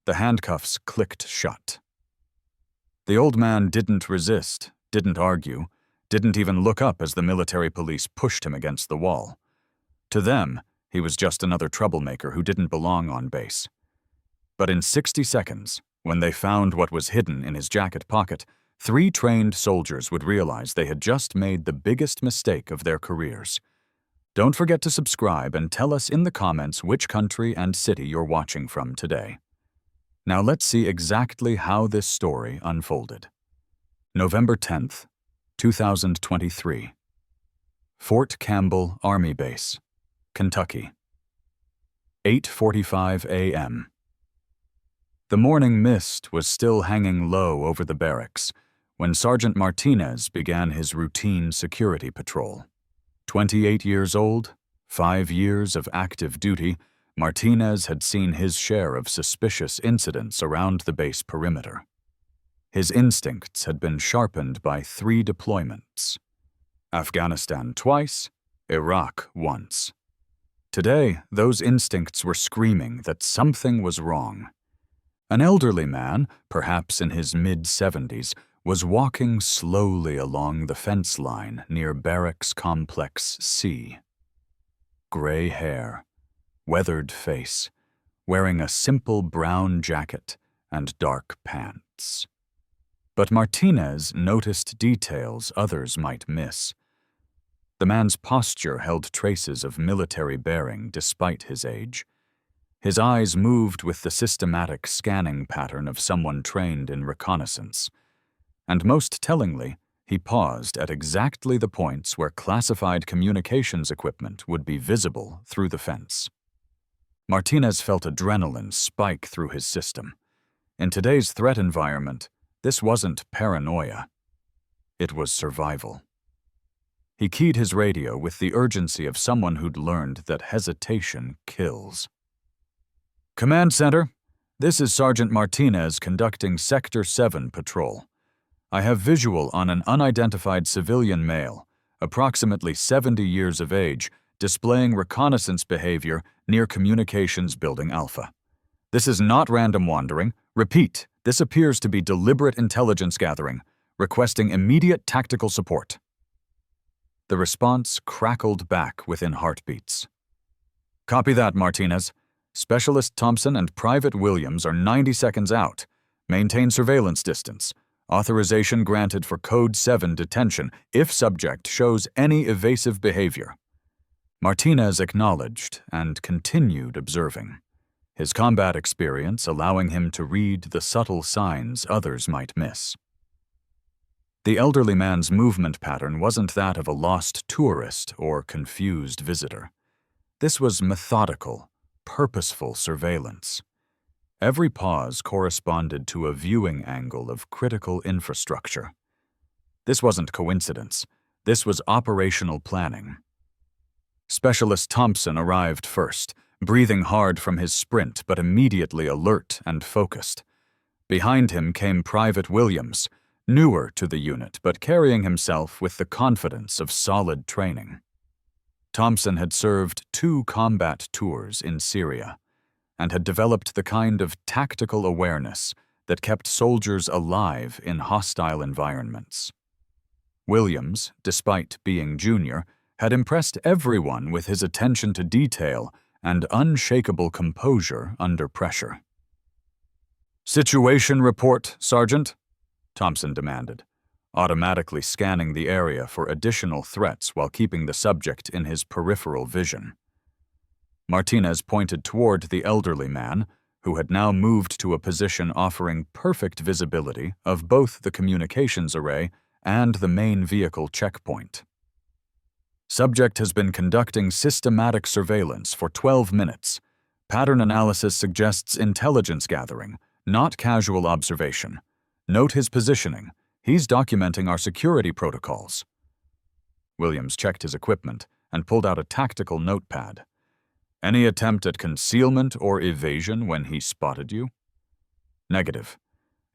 The handcuffs clicked shut. The old man didn't resist, didn't argue, didn't even look up as the military police pushed him against the wall. To them, he was just another troublemaker who didn't belong on base. But in 60 seconds, when they found what was hidden in his jacket pocket, 3 trained soldiers would realize they had just made the biggest mistake of their careers. Don't forget to subscribe and tell us in the comments which country and city you're watching from today. Now let's see exactly how this story unfolded. November 10th, 2023. Fort Campbell Army Base, Kentucky. 8:45 a.m. The morning mist was still hanging low over the barracks when Sergeant Martinez began his routine security patrol. 28 years old, 5 years of active duty, Martinez had seen his share of suspicious incidents around the base perimeter. His instincts had been sharpened by 3 deployments: Afghanistan twice, Iraq once. Today, those instincts were screaming that something was wrong. An elderly man, perhaps in his mid-70s, was walking slowly along the fence line near Barracks Complex C. Gray hair, weathered face, wearing a simple brown jacket and dark pants. But Martinez noticed details others might miss. The man's posture held traces of military bearing despite his age. His eyes moved with the systematic scanning pattern of someone trained in reconnaissance. And most tellingly, he paused at exactly the points where classified communications equipment would be visible through the fence. Martinez felt adrenaline spike through his system. In today's threat environment, this wasn't paranoia. It was survival. He keyed his radio with the urgency of someone who'd learned that hesitation kills. Command Center, this is Sergeant Martinez conducting Sector 7 patrol. I have visual on an unidentified civilian male, approximately 70 years of age, displaying reconnaissance behavior near Communications Building Alpha. This is not random wandering. Repeat, this appears to be deliberate intelligence gathering, requesting immediate tactical support. The response crackled back within heartbeats. Copy that, Martinez. Specialist Thompson and Private Williams are 90 seconds out. Maintain surveillance distance. Authorization granted for Code 7 detention if subject shows any evasive behavior. Martinez acknowledged and continued observing, his combat experience allowing him to read the subtle signs others might miss. The elderly man's movement pattern wasn't that of a lost tourist or confused visitor. This was methodical, purposeful surveillance. Every pause corresponded to a viewing angle of critical infrastructure. This wasn't coincidence. This was operational planning. Specialist Thompson arrived first, breathing hard from his sprint but immediately alert and focused. Behind him came Private Williams, newer to the unit but carrying himself with the confidence of solid training. Thompson had served 2 combat tours in Syria and had developed the kind of tactical awareness that kept soldiers alive in hostile environments. Williams, despite being junior, had impressed everyone with his attention to detail and unshakable composure under pressure. Situation report, Sergeant, Thompson demanded, automatically scanning the area for additional threats while keeping the subject in his peripheral vision. Martinez pointed toward the elderly man, who had now moved to a position offering perfect visibility of both the communications array and the main vehicle checkpoint. Subject has been conducting systematic surveillance for 12 minutes. Pattern analysis suggests intelligence gathering, not casual observation. Note his positioning. He's documenting our security protocols. Williams checked his equipment and pulled out a tactical notepad. Any attempt at concealment or evasion when he spotted you? Negative.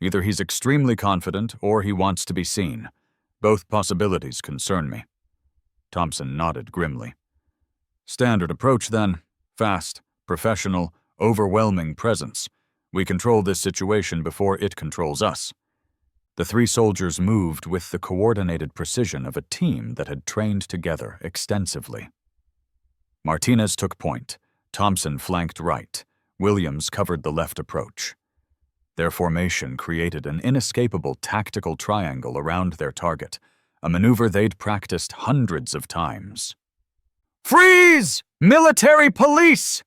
Either he's extremely confident or he wants to be seen. Both possibilities concern me. Thompson nodded grimly. Standard approach then. Fast, professional, overwhelming presence. We control this situation before it controls us." The three soldiers moved with the coordinated precision of a team that had trained together extensively. Martinez took point. Thompson flanked right. Williams covered the left approach. Their formation created an inescapable tactical triangle around their target, a maneuver they'd practiced hundreds of times. "Freeze! Military police!"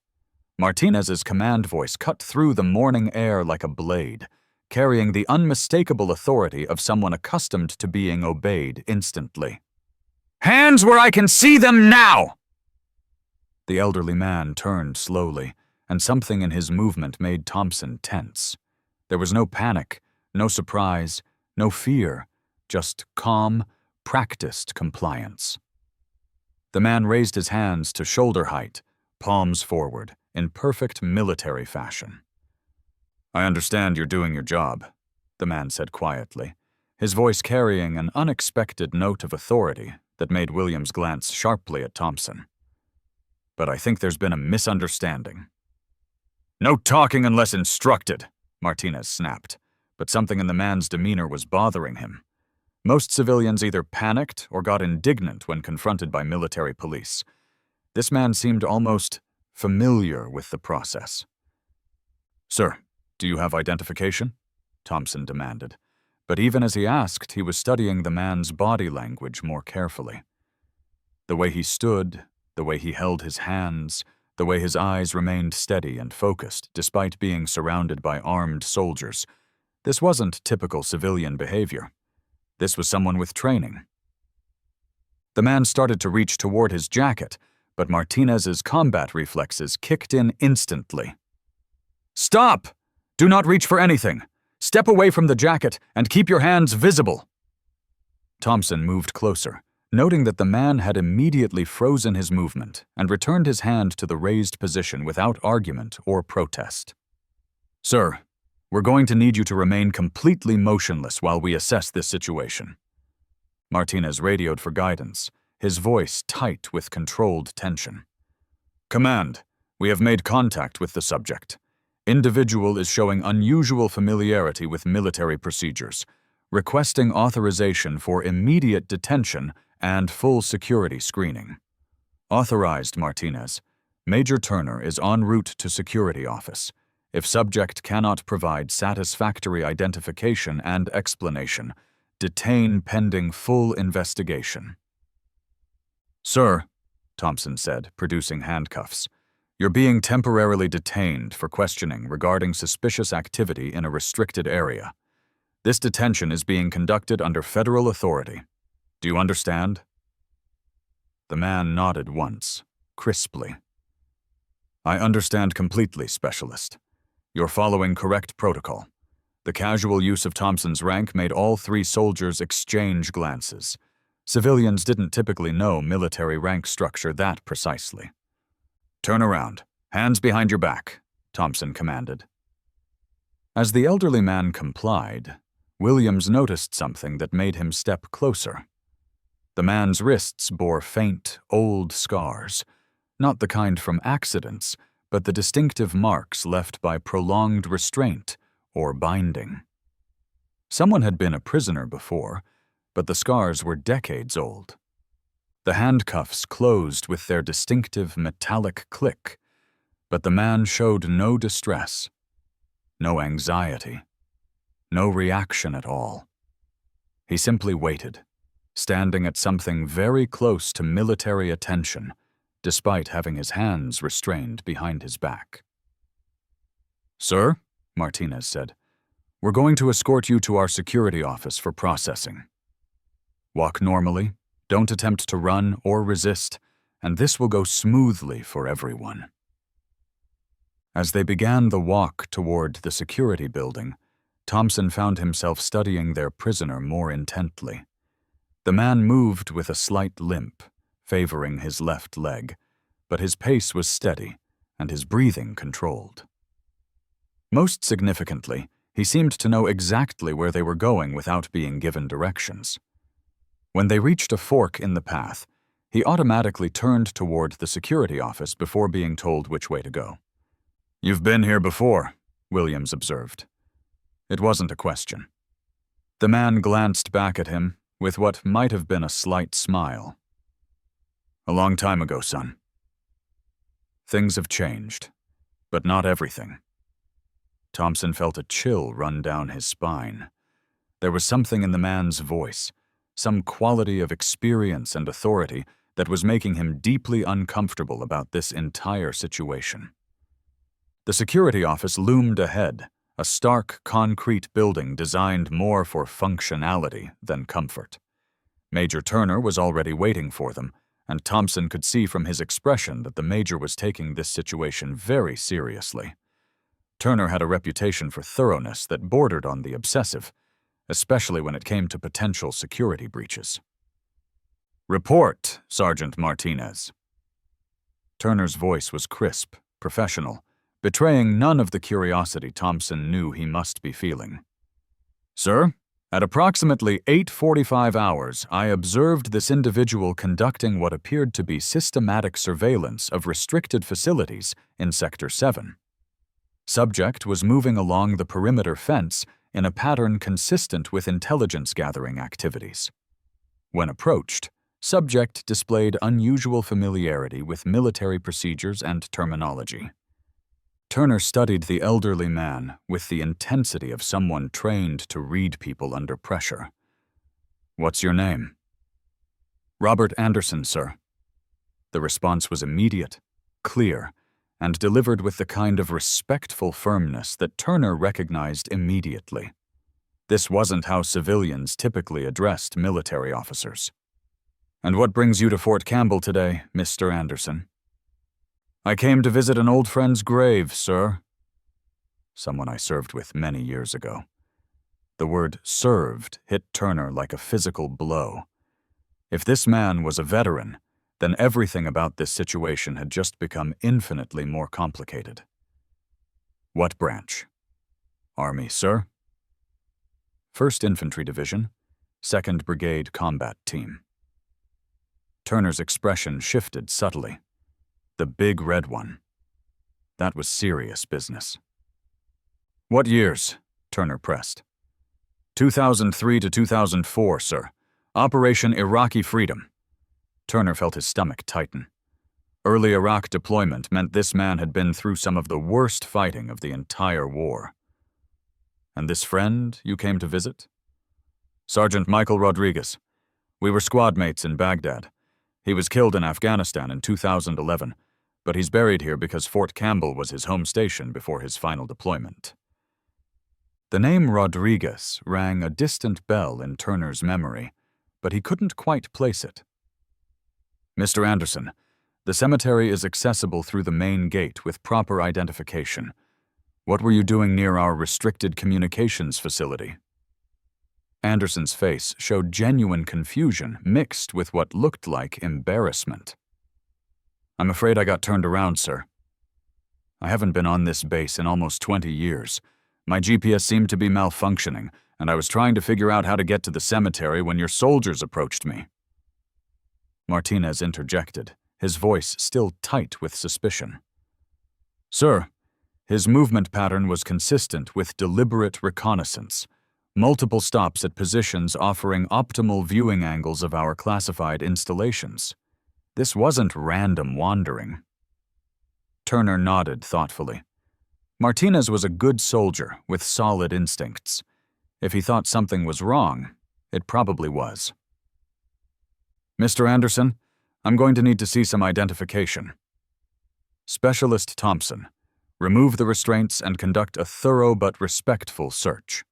Martinez's command voice cut through the morning air like a blade, carrying the unmistakable authority of someone accustomed to being obeyed instantly. "Hands where I can see them now!" The elderly man turned slowly, and something in his movement made Thompson tense. There was no panic, no surprise, no fear, just calm, practiced compliance. The man raised his hands to shoulder height, palms forward, in perfect military fashion. "I understand you're doing your job," the man said quietly, his voice carrying an unexpected note of authority that made Williams glance sharply at Thompson. "But I think there's been a misunderstanding." "No talking unless instructed," Martinez snapped, but something in the man's demeanor was bothering him. Most civilians either panicked or got indignant when confronted by military police. This man seemed almost familiar with the process. "Sir, do you have identification?" Thompson demanded. But even as he asked, he was studying the man's body language more carefully. The way he stood, the way he held his hands, the way his eyes remained steady and focused despite being surrounded by armed soldiers. This wasn't typical civilian behavior. This was someone with training. The man started to reach toward his jacket, but Martinez's combat reflexes kicked in instantly. "Stop! Do not reach for anything. Step away from the jacket and keep your hands visible." Thompson moved closer, noting that the man had immediately frozen his movement and returned his hand to the raised position without argument or protest. "Sir, we're going to need you to remain completely motionless while we assess this situation." Martinez radioed for guidance, his voice tight with controlled tension. "Command, we have made contact with the subject. Individual is showing unusual familiarity with military procedures, requesting authorization for immediate detention and full security screening." "Authorized, Martinez. Major Turner is en route to security office. If subject cannot provide satisfactory identification and explanation, detain pending full investigation." "Sir," Thompson said, producing handcuffs, "you're being temporarily detained for questioning regarding suspicious activity in a restricted area. This detention is being conducted under federal authority. Do you understand?" The man nodded once, crisply. "I understand completely, Specialist. You're following correct protocol." The casual use of Thompson's rank made all three soldiers exchange glances. Civilians didn't typically know military rank structure that precisely. "Turn around. Hands behind your back," Thompson commanded. As the elderly man complied, Williams noticed something that made him step closer. The man's wrists bore faint, old scars, not the kind from accidents, but the distinctive marks left by prolonged restraint or binding. Someone had been a prisoner before, but the scars were decades old. The handcuffs closed with their distinctive metallic click, but the man showed no distress, no anxiety, no reaction at all. He simply waited, standing at something very close to military attention, despite having his hands restrained behind his back. "Sir," Martinez said, "we're going to escort you to our security office for processing. Walk normally, don't attempt to run or resist, and this will go smoothly for everyone." As they began the walk toward the security building, Thompson found himself studying their prisoner more intently. The man moved with a slight limp, favoring his left leg, but his pace was steady and his breathing controlled. Most significantly, he seemed to know exactly where they were going without being given directions. When they reached a fork in the path, he automatically turned toward the security office before being told which way to go. "You've been here before," Williams observed. It wasn't a question. The man glanced back at him with what might have been a slight smile. A long time ago, son. Things have changed, but not everything. Thompson felt a chill run down his spine. There was something in the man's voice, some quality of experience and authority that was making him deeply uncomfortable about this entire situation. The security office loomed ahead, a stark concrete building designed more for functionality than comfort. Major Turner was already waiting for them, and Thompson could see from his expression that the Major was taking this situation very seriously. Turner had a reputation for thoroughness that bordered on the obsessive, especially when it came to potential security breaches. "Report, Sergeant Martinez." Turner's voice was crisp, professional, betraying none of the curiosity Thompson knew he must be feeling. "Sir, at approximately 8:45 hours, I observed this individual conducting what appeared to be systematic surveillance of restricted facilities in Sector 7. Subject was moving along the perimeter fence in a pattern consistent with intelligence-gathering activities. When approached, subject displayed unusual familiarity with military procedures and terminology. Turner studied the elderly man with the intensity of someone trained to read people under pressure. "What's your name?" "Robert Anderson, sir." The response was immediate, clear, and delivered with the kind of respectful firmness that Turner recognized immediately. This wasn't how civilians typically addressed military officers. "And what brings you to Fort Campbell today, Mr. Anderson?" "I came to visit an old friend's grave, sir." Someone I served with many years ago. The word "served" hit Turner like a physical blow. If this man was a veteran, then everything about this situation had just become infinitely more complicated. "What branch?" "Army, sir." "1st Infantry Division, 2nd Brigade Combat Team." Turner's expression shifted subtly. The big red one. That was serious business. "What years?" Turner pressed. 2003 to 2004, sir. Operation Iraqi Freedom." Turner felt his stomach tighten. Early Iraq deployment meant this man had been through some of the worst fighting of the entire war. "And this friend you came to visit?" "Sergeant Michael Rodriguez. We were squad mates in Baghdad. He was killed in Afghanistan in 2011, but he's buried here because Fort Campbell was his home station before his final deployment." The name Rodriguez rang a distant bell in Turner's memory, but he couldn't quite place it. "Mr. Anderson, the cemetery is accessible through the main gate with proper identification. What were you doing near our restricted communications facility?" Anderson's face showed genuine confusion mixed with what looked like embarrassment. "I'm afraid I got turned around, sir. I haven't been on this base in almost 20 years. My GPS seemed to be malfunctioning, and I was trying to figure out how to get to the cemetery when your soldiers approached me." Martinez interjected, his voice still tight with suspicion. "Sir, his movement pattern was consistent with deliberate reconnaissance, multiple stops at positions offering optimal viewing angles of our classified installations. This wasn't random wandering." Turner nodded thoughtfully. Martinez was a good soldier with solid instincts. If he thought something was wrong, it probably was. "Mr. Anderson, I'm going to need to see some identification." "Specialist Thompson, remove the restraints and conduct a thorough but respectful search."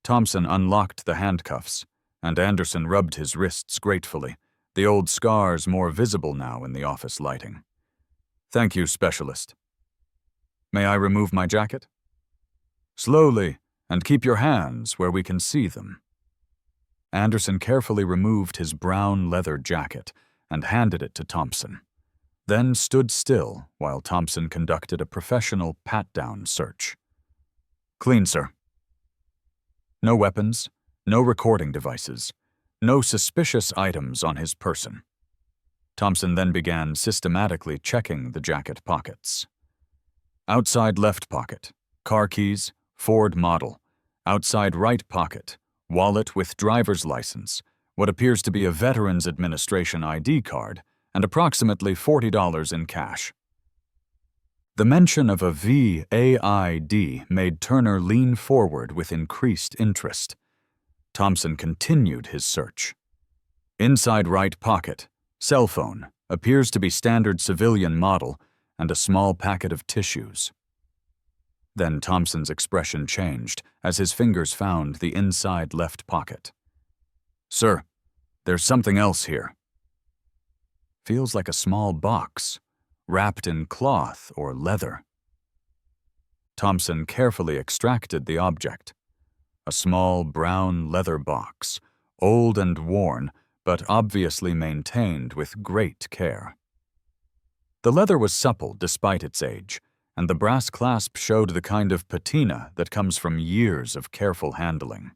Thompson unlocked the handcuffs, and Anderson rubbed his wrists gratefully, the old scars more visible now in the office lighting. "Thank you, Specialist." "May I remove my jacket?" "Slowly, and keep your hands where we can see them." Anderson carefully removed his brown leather jacket and handed it to Thompson, then stood still while Thompson conducted a professional pat-down search. "Clean, sir." No weapons, no recording devices, no suspicious items on his person. Thompson then began systematically checking the jacket pockets. Outside left pocket, Car keys, Ford model. Outside right pocket, wallet with driver's license, what appears to be a Veterans Administration ID card, and approximately $40 in cash. The mention of a VAID made Turner lean forward with increased interest. Thompson continued his search. Inside right pocket, cell phone, appears to be standard civilian model, and a small packet of tissues. Then Thompson's expression changed as his fingers found the inside left pocket. "Sir, there's something else here." "Feels like a small box, wrapped in cloth or leather." Thompson carefully extracted the object. A small brown leather box, old and worn, but obviously maintained with great care. The leather was supple despite its age, and the brass clasp showed the kind of patina that comes from years of careful handling.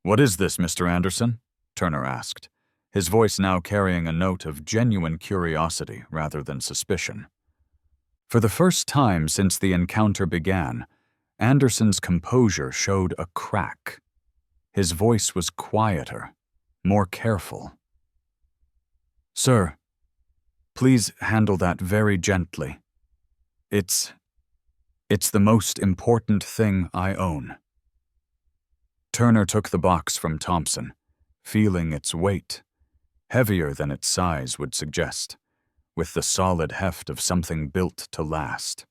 "What is this, Mr. Anderson?" Turner asked, his voice now carrying a note of genuine curiosity rather than suspicion. For the first time since the encounter began, Anderson's composure showed a crack. His voice was quieter, more careful. "Sir, please handle that very gently. It's the most important thing I own." Turner took the box from Thompson, feeling its weight, heavier than its size would suggest, with the solid heft of something built to last.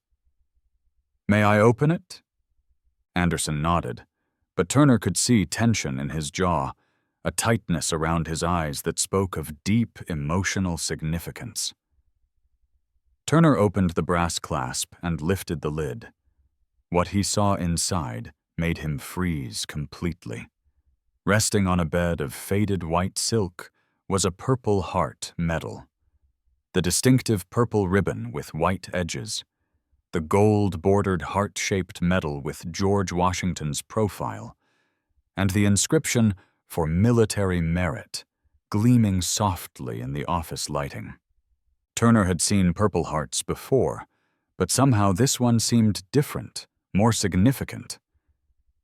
"May I open it?" Anderson nodded, but Turner could see tension in his jaw, a tightness around his eyes that spoke of deep emotional significance. Turner opened the brass clasp and lifted the lid. What he saw inside made him freeze completely. Resting on a bed of faded white silk was a Purple Heart medal. The distinctive purple ribbon with white edges, the gold-bordered heart-shaped medal with George Washington's profile, and the inscription "For Military Merit" gleaming softly in the office lighting. Turner had seen Purple Hearts before, but somehow this one seemed different, more significant.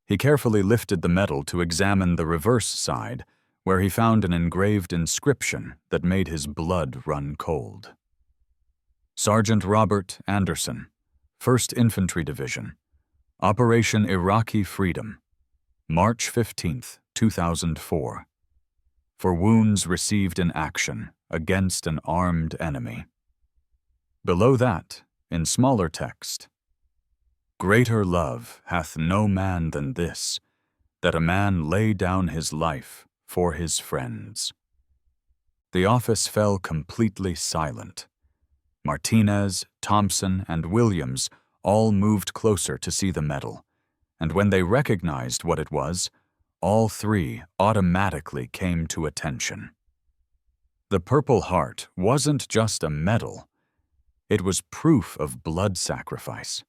He carefully lifted the medal to examine the reverse side, where he found an engraved inscription that made his blood run cold. "Sergeant Robert Anderson, 1st Infantry Division, Operation Iraqi Freedom, March 15, 2004. For wounds received in action against an armed enemy." Below that, in smaller text, "Greater love hath no man than this, that a man lay down his life for his friends." The office fell completely silent. Martinez, Thompson, and Williams all moved closer to see the medal, and when they recognized what it was, all three automatically came to attention. The Purple Heart wasn't just a medal. It was proof of blood sacrifice,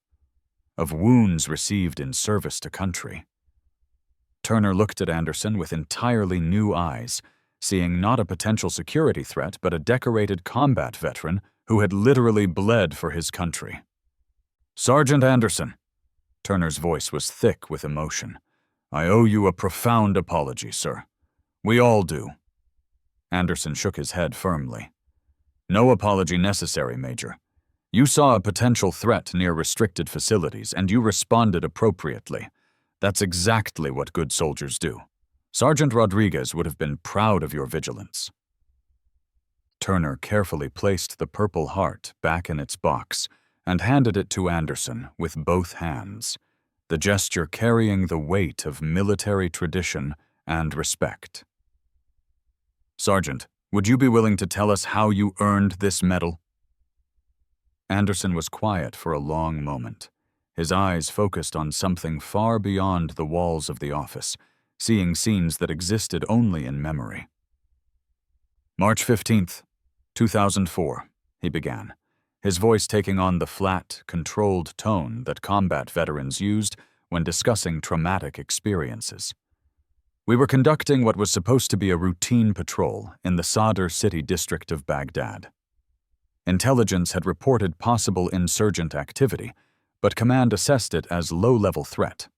of wounds received in service to country. Turner looked at Anderson with entirely new eyes, seeing not a potential security threat but a decorated combat veteran who had literally bled for his country. "Sergeant Anderson," Turner's voice was thick with emotion, "I owe you a profound apology, sir. We all do." Anderson shook his head firmly. "No apology necessary, Major. You saw a potential threat near restricted facilities, and you responded appropriately. That's exactly what good soldiers do. Sergeant Rodriguez would have been proud of your vigilance." Turner carefully placed the Purple Heart back in its box and handed it to Anderson with both hands, the gesture carrying the weight of military tradition and respect. "Sergeant, would you be willing to tell us how you earned this medal?" Anderson was quiet for a long moment, his eyes focused on something far beyond the walls of the office, seeing scenes that existed only in memory. "March 15th, 2004, he began, his voice taking on the flat, controlled tone that combat veterans used when discussing traumatic experiences. "We were conducting what was supposed to be a routine patrol in the Sadr city district of Baghdad. Intelligence had reported possible insurgent activity, but command assessed it as low-level threat.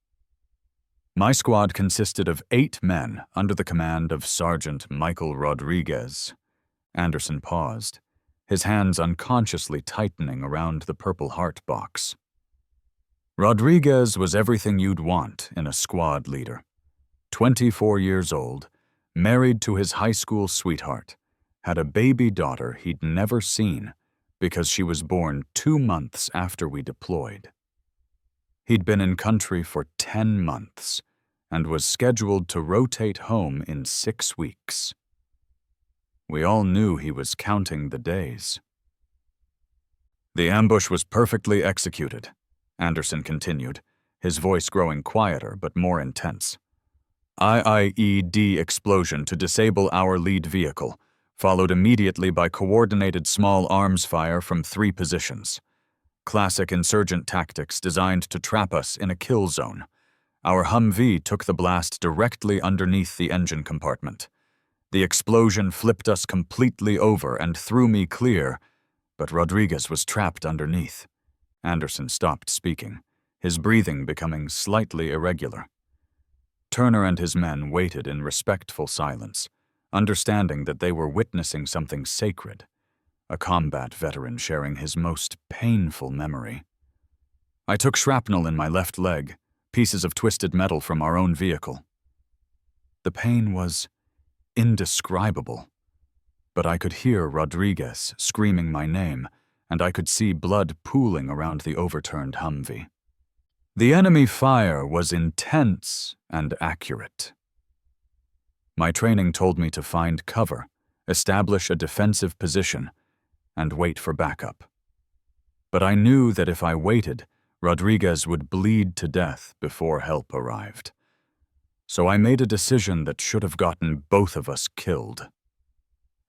My squad consisted of 8 men under the command of Sergeant Michael Rodriguez. Anderson paused, his hands unconsciously tightening around the Purple Heart box. Rodriguez was everything you'd want in a squad leader. 24 years old, married to his high school sweetheart, had a baby daughter he'd never seen because she was born 2 months after we deployed. He'd been in country for 10 months and was scheduled to rotate home in 6 weeks. We all knew he was counting the days. The ambush was perfectly executed, Anderson continued, his voice growing quieter but more intense. IED explosion to disable our lead vehicle, followed immediately by coordinated small arms fire from 3 positions. Classic insurgent tactics designed to trap us in a kill zone. Our Humvee took the blast directly underneath the engine compartment. The explosion flipped us completely over and threw me clear, but Rodriguez was trapped underneath. Anderson stopped speaking, his breathing becoming slightly irregular. Turner and his men waited in respectful silence, understanding that they were witnessing something sacred, a combat veteran sharing his most painful memory. I took shrapnel in my left leg, pieces of twisted metal from our own vehicle. The pain was indescribable, but I could hear Rodriguez screaming my name, and I could see blood pooling around the overturned Humvee. The enemy fire was intense and accurate. My training told me to find cover, establish a defensive position, and wait for backup. But I knew that if I waited, Rodriguez would bleed to death before help arrived. So I made a decision that should have gotten both of us killed.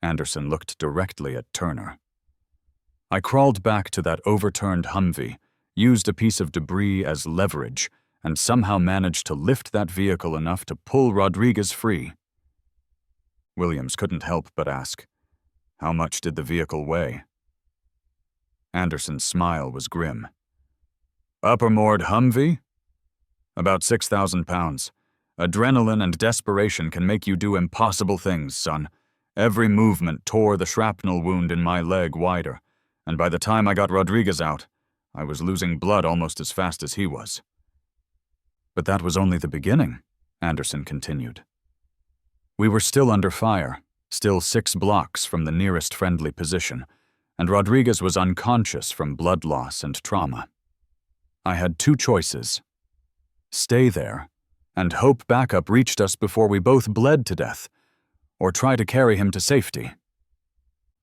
Anderson looked directly at Turner. I crawled back to that overturned Humvee, used a piece of debris as leverage, and somehow managed to lift that vehicle enough to pull Rodriguez free. Williams couldn't help but ask, "How much did the vehicle weigh?" Anderson's smile was grim. "Upper moored Humvee? About 6,000 pounds. Adrenaline and desperation can make you do impossible things, son. Every movement tore the shrapnel wound in my leg wider, and by the time I got Rodriguez out, I was losing blood almost as fast as he was." "But that was only the beginning," Anderson continued. "We were still under fire, still 6 blocks from the nearest friendly position, and Rodriguez was unconscious from blood loss and trauma. I had 2 choices: stay there and hope backup reached us before we both bled to death, or try to carry him to safety."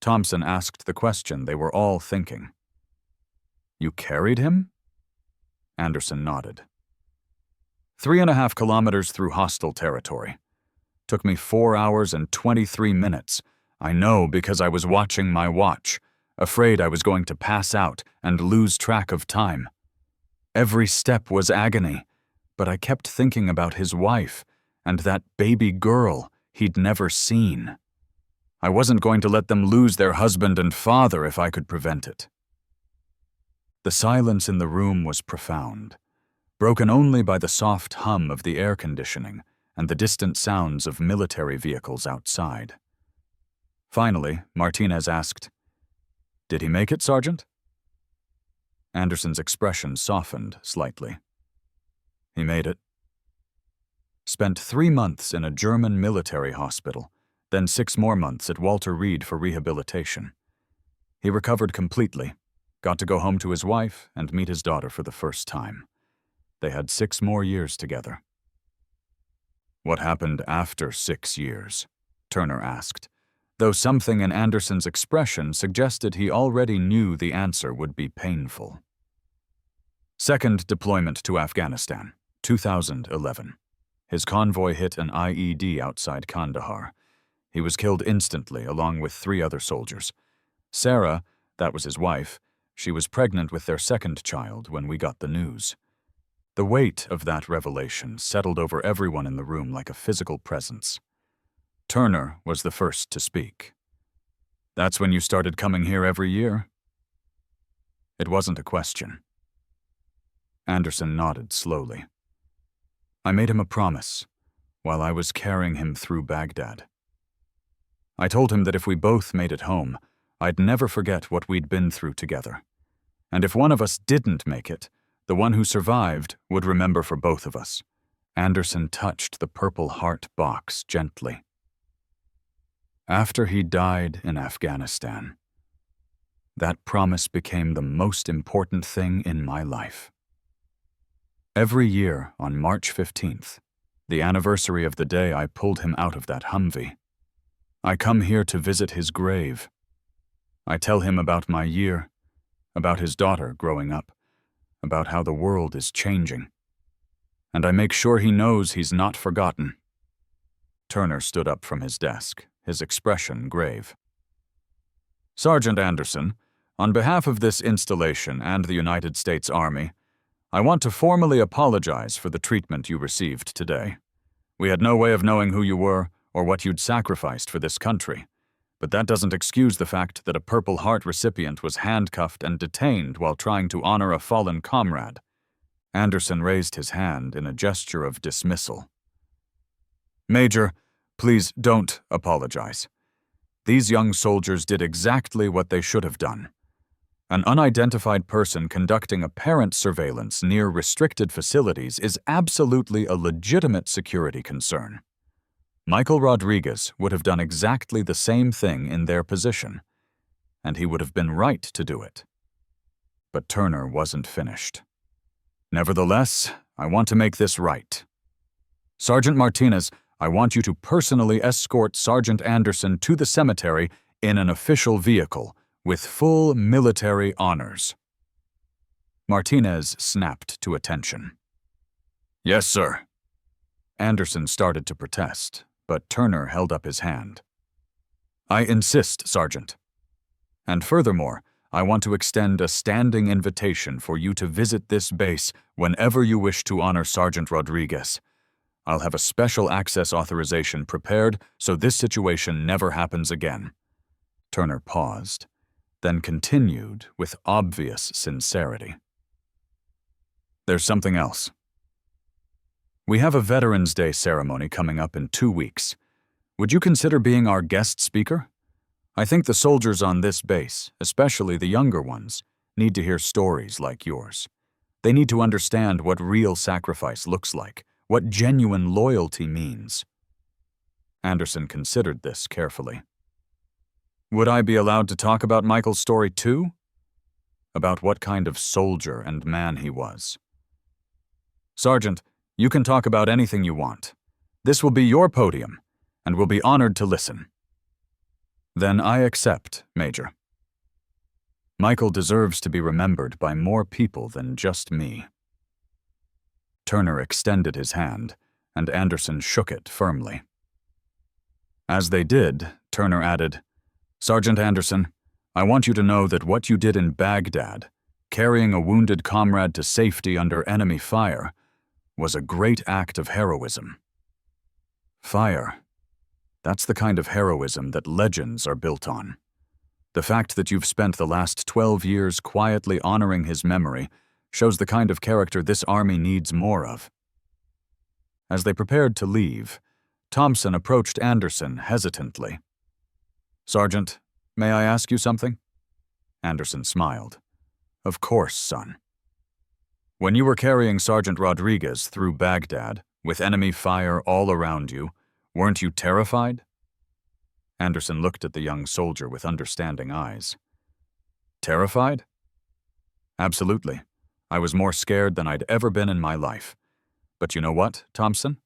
Thompson asked the question they were all thinking. "You carried him?" Anderson nodded. 3.5 kilometers through hostile territory. Took me 4 hours and 23 minutes. I know because I was watching my watch, afraid I was going to pass out and lose track of time. Every step was agony, but I kept thinking about his wife and that baby girl he'd never seen. I wasn't going to let them lose their husband and father if I could prevent it. The silence in the room was profound, broken only by the soft hum of the air conditioning and the distant sounds of military vehicles outside. Finally, Martinez asked, "Did he make it, Sergeant?" Anderson's expression softened slightly. "He made it. Spent 3 months in a German military hospital, then 6 more months at Walter Reed for rehabilitation. He recovered completely, got to go home to his wife and meet his daughter for the first time. They had 6 more years together." "What happened after 6 years?" Turner asked, though something in Anderson's expression suggested he already knew the answer would be painful. "Second deployment to Afghanistan, 2011. His convoy hit an IED outside Kandahar. He was killed instantly along with 3 other soldiers. Sarah, that was his wife, she was pregnant with their 2nd child when we got the news. The weight of that revelation settled over everyone in the room like a physical presence. Turner was the first to speak. "That's when you started coming here every year?" It wasn't a question. Anderson nodded slowly. I made him a promise while I was carrying him through Baghdad. I told him that if we both made it home, I'd never forget what we'd been through together. And if one of us didn't make it, the one who survived would remember for both of us. Anderson touched the Purple Heart box gently. After he died in Afghanistan, that promise became the most important thing in my life. Every year on March 15th, the anniversary of the day I pulled him out of that Humvee, I come here to visit his grave. I tell him about my year, about his daughter growing up, about how the world is changing. And I make sure he knows he's not forgotten. Turner stood up from his desk, his expression grave. Sergeant Anderson, on behalf of this installation and the United States Army, I want to formally apologize for the treatment you received today. We had no way of knowing who you were or what you'd sacrificed for this country, but that doesn't excuse the fact that a Purple Heart recipient was handcuffed and detained while trying to honor a fallen comrade. Anderson raised his hand in a gesture of dismissal. Major, please don't apologize. These young soldiers did exactly what they should have done. An unidentified person conducting apparent surveillance near restricted facilities is absolutely a legitimate security concern. Michael Rodriguez would have done exactly the same thing in their position, and he would have been right to do it. But Turner wasn't finished. Nevertheless, I want to make this right. Sergeant Martinez, I want you to personally escort Sergeant Anderson to the cemetery in an official vehicle with full military honors. Martinez snapped to attention. Yes, sir. Anderson started to protest, but Turner held up his hand. I insist, Sergeant. And furthermore, I want to extend a standing invitation for you to visit this base whenever you wish to honor Sergeant Rodriguez. I'll have a special access authorization prepared so this situation never happens again. Turner paused, then continued with obvious sincerity. There's something else. We have a Veterans Day ceremony coming up in 2 weeks. Would you consider being our guest speaker? I think the soldiers on this base, especially the younger ones, need to hear stories like yours. They need to understand what real sacrifice looks like, what genuine loyalty means. Anderson considered this carefully. Would I be allowed to talk about Michael's story too? About what kind of soldier and man he was. Sergeant, you can talk about anything you want. This will be your podium, and we'll be honored to listen. Then I accept, Major. Michael deserves to be remembered by more people than just me. Turner extended his hand, and Anderson shook it firmly. As they did, Turner added, Sergeant Anderson, I want you to know that what you did in Baghdad, carrying a wounded comrade to safety under enemy fire, was a great act of heroism. Fire. That's the kind of heroism that legends are built on. The fact that you've spent the last 12 years quietly honoring his memory shows the kind of character this army needs more of. As they prepared to leave, Thompson approached Anderson hesitantly. Sergeant, may I ask you something? Anderson smiled. Of course, son. When you were carrying Sergeant Rodriguez through Baghdad, with enemy fire all around you, weren't you terrified? Anderson looked at the young soldier with understanding eyes. Terrified? Absolutely. I was more scared than I'd ever been in my life. But you know what, Thompson?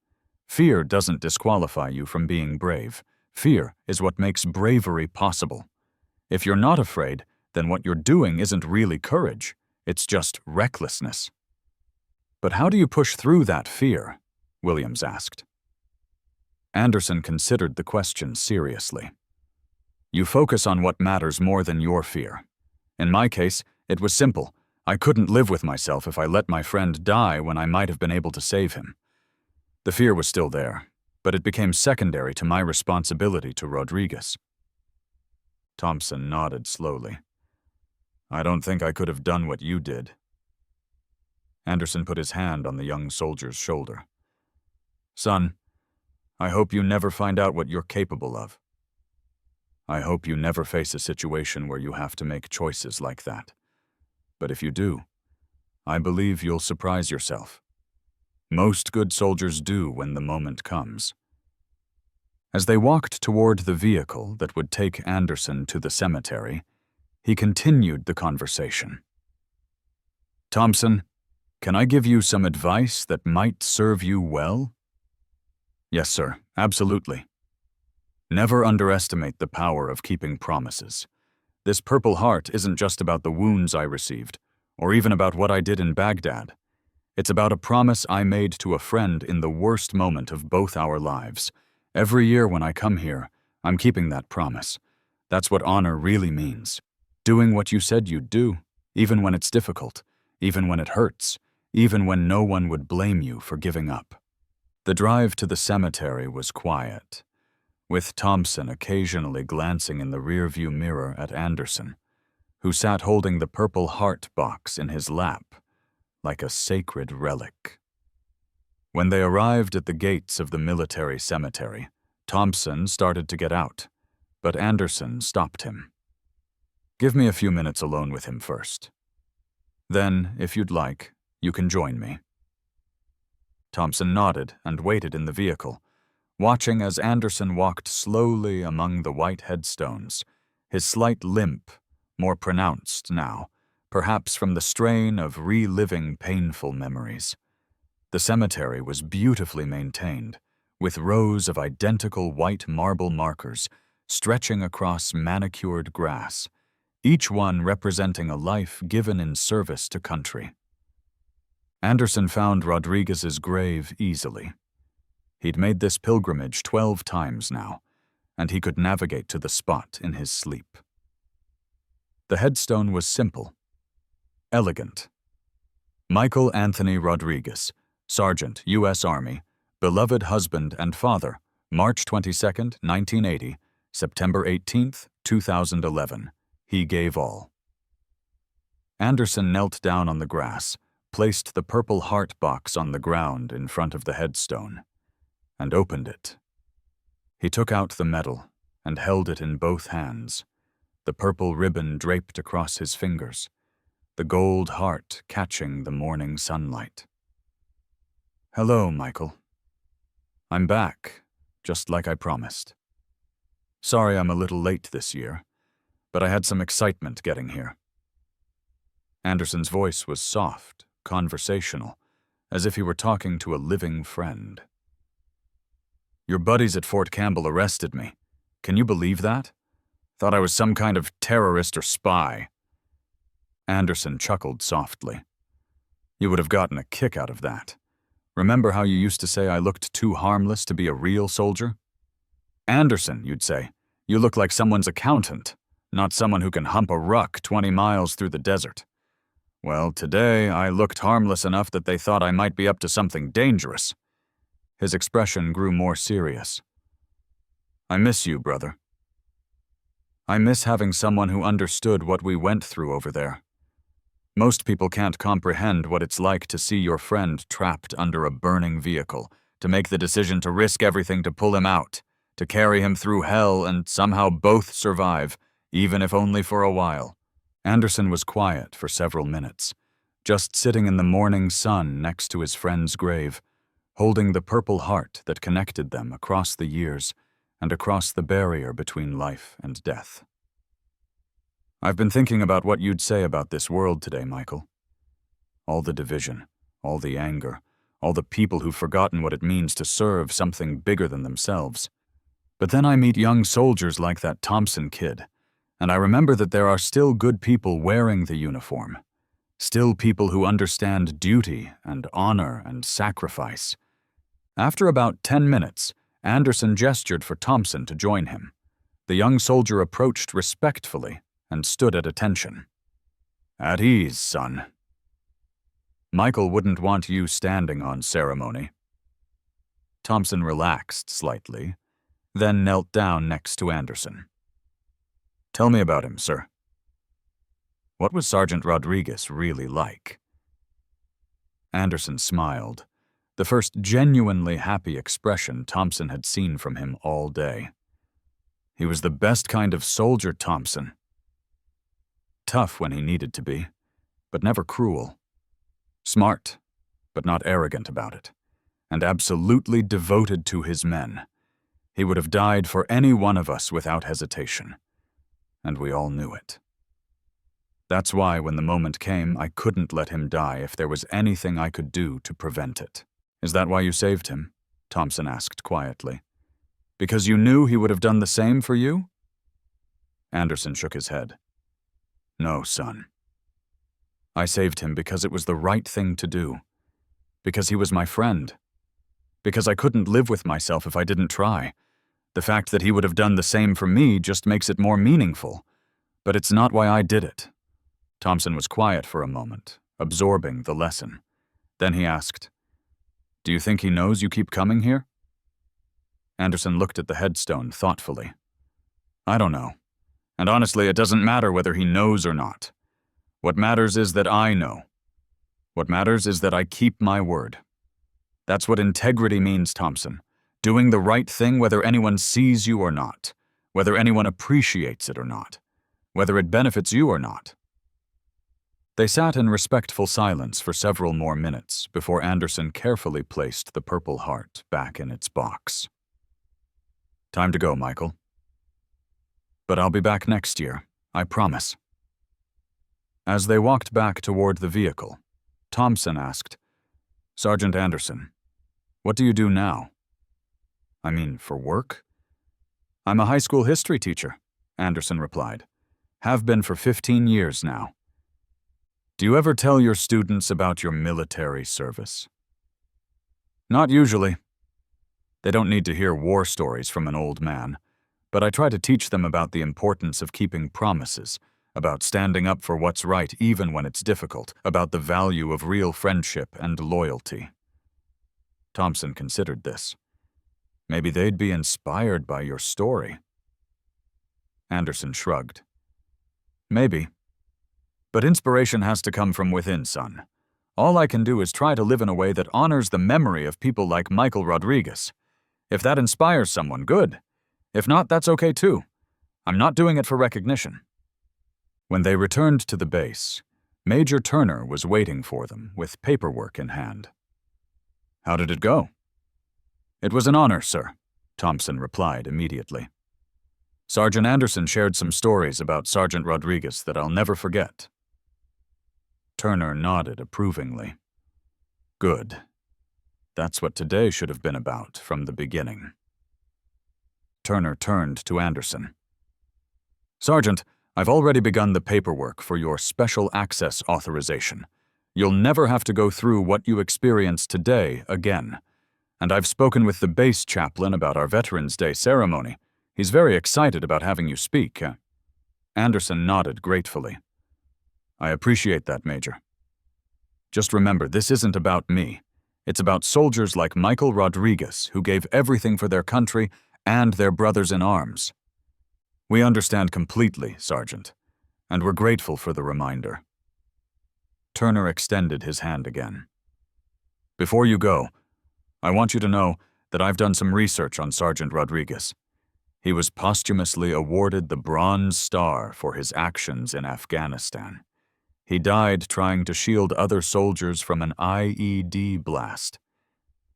Fear doesn't disqualify you from being brave. Fear is what makes bravery possible. If you're not afraid, then what you're doing isn't really courage. It's just recklessness. But how do you push through that fear? Williams asked. Anderson considered the question seriously. You focus on what matters more than your fear. In my case, it was simple. I couldn't live with myself if I let my friend die when I might have been able to save him. The fear was still there, but it became secondary to my responsibility to Rodriguez. Thompson nodded slowly. I don't think I could have done what you did. Anderson put his hand on the young soldier's shoulder. "Son, I hope you never find out what you're capable of. I hope you never face a situation where you have to make choices like that. But if you do, I believe you'll surprise yourself. Most good soldiers do when the moment comes." As they walked toward the vehicle that would take Anderson to the cemetery, he continued the conversation. "Thompson, can I give you some advice that might serve you well?" "Yes, sir, absolutely. Never underestimate the power of keeping promises. This Purple Heart isn't just about the wounds I received, or even about what I did in Baghdad. It's about a promise I made to a friend in the worst moment of both our lives. Every year when I come here, I'm keeping that promise. That's what honor really means. Doing what you said you'd do, even when it's difficult, even when it hurts, even when no one would blame you for giving up." The drive to the cemetery was quiet, with Thompson occasionally glancing in the rearview mirror at Anderson, who sat holding the Purple Heart box in his lap like a sacred relic. When they arrived at the gates of the military cemetery, Thompson started to get out, but Anderson stopped him. "Give me a few minutes alone with him first. Then, if you'd like, you can join me." Thompson nodded and waited in the vehicle, watching as Anderson walked slowly among the white headstones, his slight limp more pronounced now, perhaps from the strain of reliving painful memories. The cemetery was beautifully maintained, with rows of identical white marble markers stretching across manicured grass, each one representing a life given in service to country. Anderson found Rodriguez's grave easily. He'd made this pilgrimage 12 times now, and he could navigate to the spot in his sleep. The headstone was simple, elegant. Michael Anthony Rodriguez, Sergeant, U.S. Army, beloved husband and father, March 22, 1980, September 18, 2011. He gave all. Anderson knelt down on the grass, placed the Purple Heart box on the ground in front of the headstone, and opened it. He took out the medal and held it in both hands, the purple ribbon draped across his fingers, the gold heart catching the morning sunlight. "Hello, Michael. I'm back, just like I promised. Sorry I'm a little late this year, but I had some excitement getting here." Anderson's voice was soft, conversational, as if he were talking to a living friend. "Your buddies at Fort Campbell arrested me. Can you believe that? Thought I was some kind of terrorist or spy." Anderson chuckled softly. "You would have gotten a kick out of that. Remember how you used to say I looked too harmless to be a real soldier? Anderson, you'd say, you look like someone's accountant, not someone who can hump a ruck 20 miles through the desert. Well, today I looked harmless enough that they thought I might be up to something dangerous." His expression grew more serious. "I miss you, brother. I miss having someone who understood what we went through over there. Most people can't comprehend what it's like to see your friend trapped under a burning vehicle, to make the decision to risk everything to pull him out, to carry him through hell and somehow both survive, even if only for a while." Anderson was quiet for several minutes, just sitting in the morning sun next to his friend's grave, holding the Purple Heart that connected them across the years and across the barrier between life and death. "I've been thinking about what you'd say about this world today, Michael. All the division, all the anger, all the people who've forgotten what it means to serve something bigger than themselves. But then I meet young soldiers like that Thompson kid, and I remember that there are still good people wearing the uniform, still people who understand duty and honor and sacrifice." After about 10 minutes, Anderson gestured for Thompson to join him. The young soldier approached respectfully and stood at attention. "At ease, son. Michael wouldn't want you standing on ceremony." Thompson relaxed slightly, then knelt down next to Anderson. "Tell me about him, sir. What was Sergeant Rodriguez really like?" Anderson smiled, the first genuinely happy expression Thompson had seen from him all day. He was the best kind of soldier, Thompson. Tough when he needed to be, but never cruel. Smart, but not arrogant about it, and absolutely devoted to his men. He would have died for any one of us without hesitation, and we all knew it. That's why when the moment came, I couldn't let him die if there was anything I could do to prevent it. Is that why you saved him? Thompson asked quietly. Because you knew he would have done the same for you? Anderson shook his head. No, son. I saved him because it was the right thing to do. Because he was my friend. Because I couldn't live with myself if I didn't try. The fact that he would have done the same for me just makes it more meaningful. But it's not why I did it. Thompson was quiet for a moment, absorbing the lesson. Then he asked, Do you think he knows you keep coming here? Anderson looked at the headstone thoughtfully. I don't know. And honestly, it doesn't matter whether he knows or not. What matters is that I know. What matters is that I keep my word. That's what integrity means, Thompson. Doing the right thing whether anyone sees you or not, whether anyone appreciates it or not, whether it benefits you or not. They sat in respectful silence for several more minutes before Anderson carefully placed the Purple Heart back in its box. Time to go, Michael. But I'll be back next year, I promise. As they walked back toward the vehicle, Thompson asked, Sergeant Anderson, what do you do now? I mean, for work? I'm a high school history teacher, Anderson replied. Have been for 15 years now. Do you ever tell your students about your military service? Not usually. They don't need to hear war stories from an old man, but I try to teach them about the importance of keeping promises, about standing up for what's right even when it's difficult, about the value of real friendship and loyalty. Thompson considered this. Maybe they'd be inspired by your story. Anderson shrugged. Maybe. But inspiration has to come from within, son. All I can do is try to live in a way that honors the memory of people like Michael Rodriguez. If that inspires someone, good. If not, that's okay too. I'm not doing it for recognition. When they returned to the base, Major Turner was waiting for them with paperwork in hand. How did it go? It was an honor, sir, Thompson replied immediately. Sergeant Anderson shared some stories about Sergeant Rodriguez that I'll never forget. Turner nodded approvingly. Good. That's what today should have been about from the beginning. Turner turned to Anderson. Sergeant, I've already begun the paperwork for your special access authorization. You'll never have to go through what you experienced today again. And I've spoken with the base chaplain about our Veterans Day ceremony. He's very excited about having you speak. Anderson nodded gratefully. I appreciate that, Major. Just remember, this isn't about me. It's about soldiers like Michael Rodriguez who gave everything for their country and their brothers in arms. We understand completely, Sergeant, and we're grateful for the reminder. Turner extended his hand again. Before you go, I want you to know that I've done some research on Sergeant Rodriguez. He was posthumously awarded the Bronze Star for his actions in Afghanistan. He died trying to shield other soldiers from an IED blast.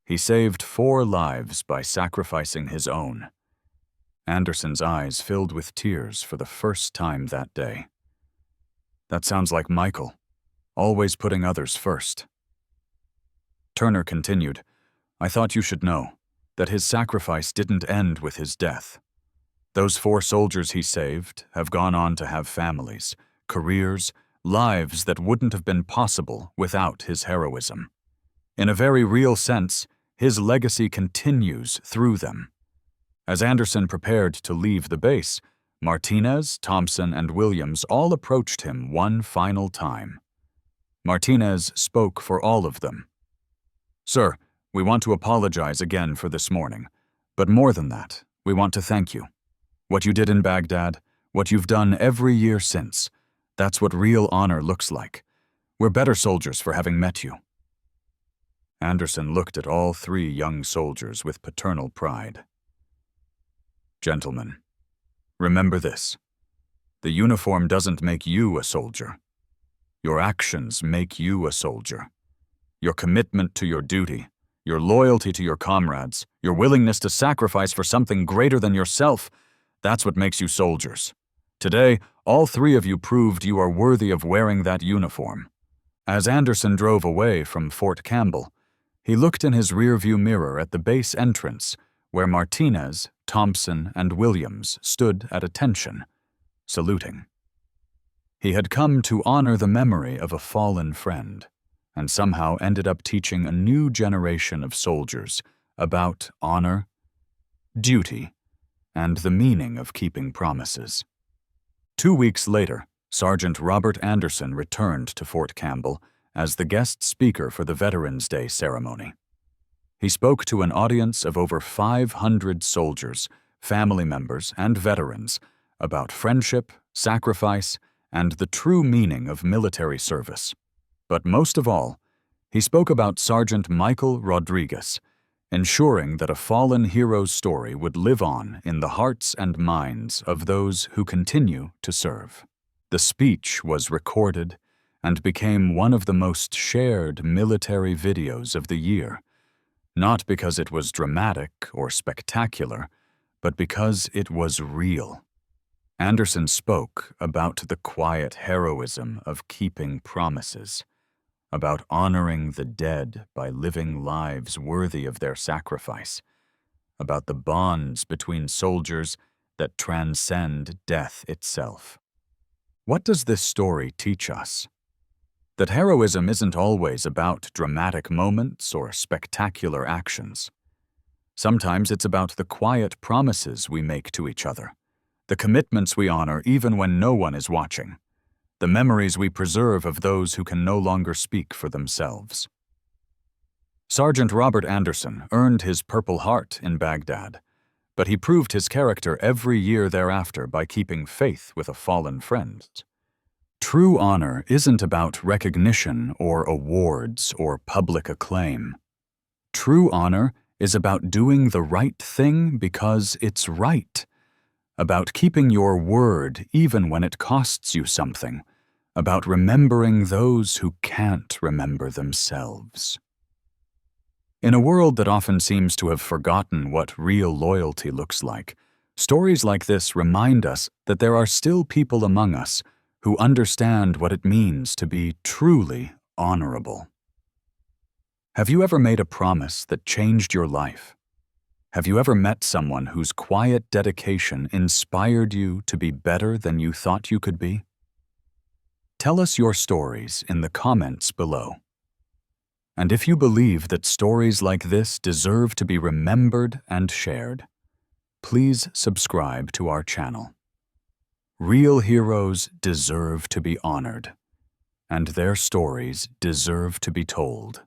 He saved 4 lives by sacrificing his own. Anderson's eyes filled with tears for the first time that day. That sounds like Michael, always putting others first. Turner continued, I thought you should know that his sacrifice didn't end with his death. Those 4 soldiers he saved have gone on to have families, careers, lives that wouldn't have been possible without his heroism. In a very real sense, his legacy continues through them. As Anderson prepared to leave the base, Martinez, Thompson, and Williams all approached him one final time. Martinez spoke for all of them. Sir, we want to apologize again for this morning, but more than that, we want to thank you. What you did in Baghdad, what you've done every year since, that's what real honor looks like. We're better soldiers for having met you. Anderson looked at all 3 young soldiers with paternal pride. "Gentlemen, remember this. The uniform doesn't make you a soldier. Your actions make you a soldier. Your commitment to your duty, your loyalty to your comrades, your willingness to sacrifice for something greater than yourself, that's what makes you soldiers. Today, all 3 of you proved you are worthy of wearing that uniform." As Anderson drove away from Fort Campbell, he looked in his rearview mirror at the base entrance, where Martinez, Thompson, and Williams stood at attention, saluting. He had come to honor the memory of a fallen friend, and somehow ended up teaching a new generation of soldiers about honor, duty, and the meaning of keeping promises. 2 weeks later, Sergeant Robert Anderson returned to Fort Campbell as the guest speaker for the Veterans Day ceremony. He spoke to an audience of over 500 soldiers, family members, and veterans about friendship, sacrifice, and the true meaning of military service. But most of all, he spoke about Sergeant Michael Rodriguez, ensuring that a fallen hero's story would live on in the hearts and minds of those who continue to serve. The speech was recorded and became one of the most shared military videos of the year, not because it was dramatic or spectacular, but because it was real. Anderson spoke about the quiet heroism of keeping promises, about honoring the dead by living lives worthy of their sacrifice, about the bonds between soldiers that transcend death itself. What does this story teach us? That heroism isn't always about dramatic moments or spectacular actions. Sometimes it's about the quiet promises we make to each other, the commitments we honor even when no one is watching, the memories we preserve of those who can no longer speak for themselves. Sergeant Robert Anderson earned his Purple Heart in Baghdad, but he proved his character every year thereafter by keeping faith with a fallen friend. True honor isn't about recognition or awards or public acclaim. True honor is about doing the right thing because it's right, about keeping your word even when it costs you something, about remembering those who can't remember themselves. In a world that often seems to have forgotten what real loyalty looks like, stories like this remind us that there are still people among us who understand what it means to be truly honorable. Have you ever made a promise that changed your life? Have you ever met someone whose quiet dedication inspired you to be better than you thought you could be? Tell us your stories in the comments below. And if you believe that stories like this deserve to be remembered and shared, please subscribe to our channel. Real heroes deserve to be honored, and their stories deserve to be told.